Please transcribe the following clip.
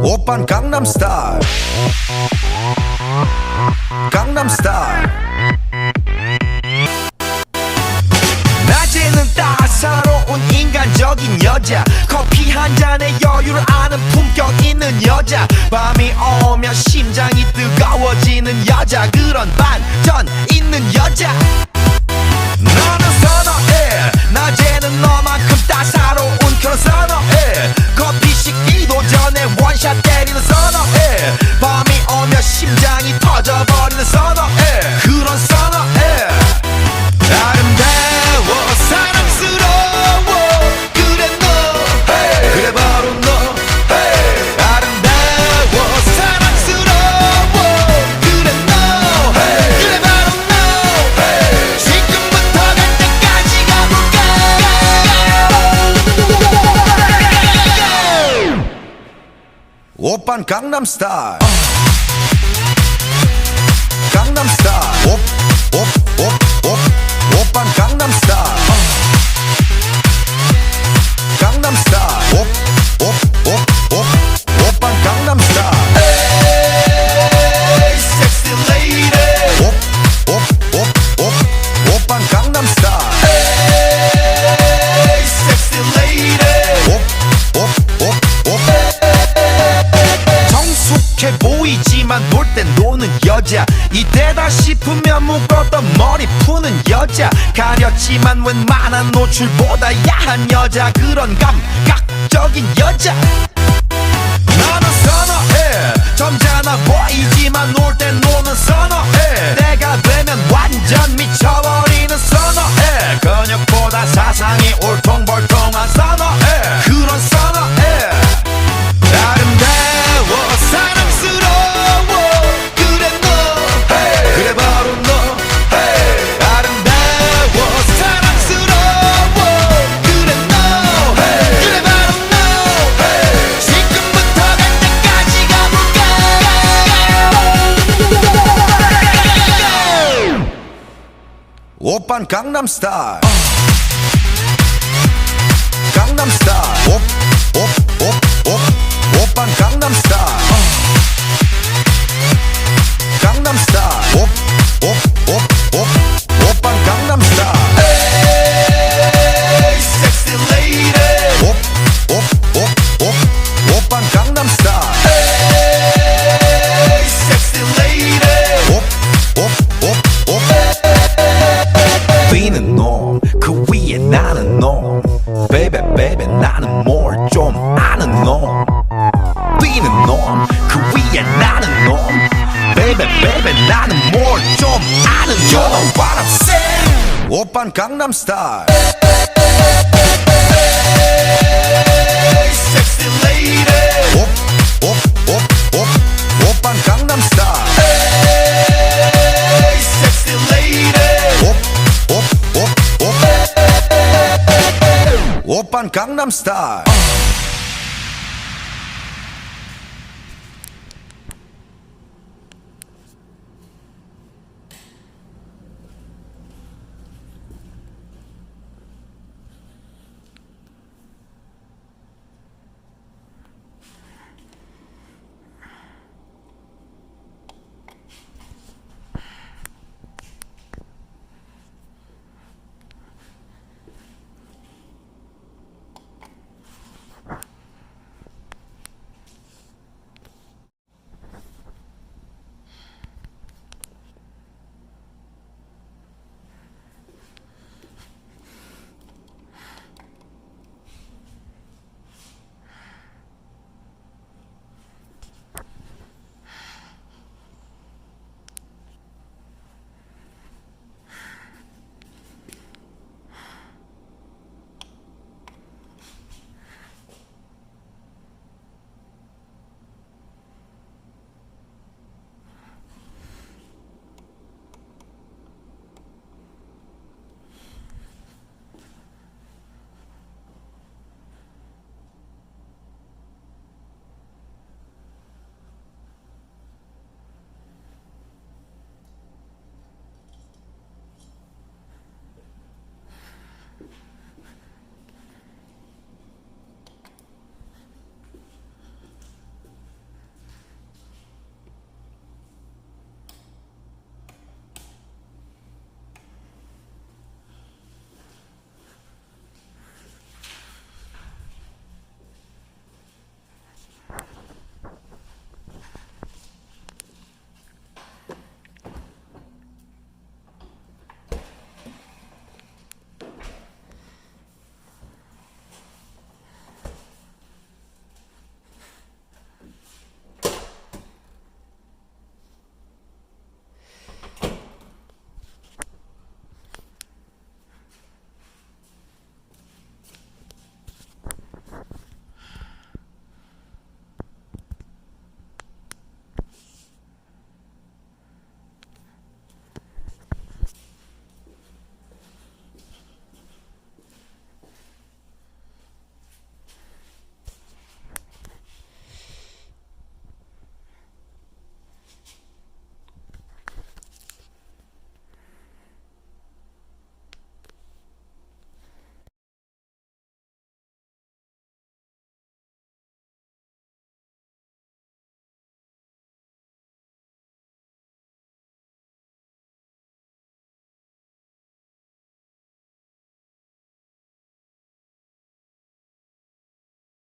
오빤 강남스타일 강남스타일 낮에는 따사로운 인간적인 여자 커피 한 잔에 여유를 아는 품격 있는 여자 밤이 오면 심장이 뜨거워지는 여자 그런 반전 있는 여자 너는 선호해 낮에는 너만큼 따사로운 그런 선호해 커피 식기도 전에 원샷 때리는 선호해 밤이 오면 심장이 터져버리는 선호해 그런 선호해 아름다워 사랑스러워 그래 너 hey. 그래 바로 너 hey. 아름다워 사랑스러워 그래 너 hey. 그래 바로 너 hey. 지금부터 갈 때까지 가볼까 오빤 강남스타일 강남스타일 오빤 강남스타일 강남스타일 오빤 강남스타일 에이 섹시 레이디 오빤 강남스타일 에이 섹시 레이디 성숙해 보이지만 놀 땐 노는 여자 이때다 싶으면 묶었던 머리 푸는 여자 가렸지만 웬만한 노출보다 야한 여자 그런 감각적인 여자 나는 선호해 점잖아 보이지만 놀 땐 노는 선호해 내가 되면 완전 미쳐버리는 선호해 근육보다 사상이 울퉁불퉁한 선호해 그런 선호해 아름다워 사랑스러워 그래 너 hey. 그래 바로 너 hey. 아름다워 사랑스러워 그래 너 hey. 그래 바로 너 hey. 지금부터 갈 때까지 가볼까 오빤 강남스타일 강남스타일 오빤 강남스타일 강남스타일 오빤 강남스타일 에이 섹시 레이디 오빤 강남스타일 에이 섹시 레이디 뛰는 놈 그 위에 나는 놈 베이베 베이베 나는 뭘 좀 아는 놈 뛰는 놈 그 위에 나는 놈 베이베 베이베 나는 뭘 좀 아는 놈 You know what I'm saying 오빤 강남스타일 섹시 레이디 오빤 강남스타일 섹시 레이디 오빤 강남스타일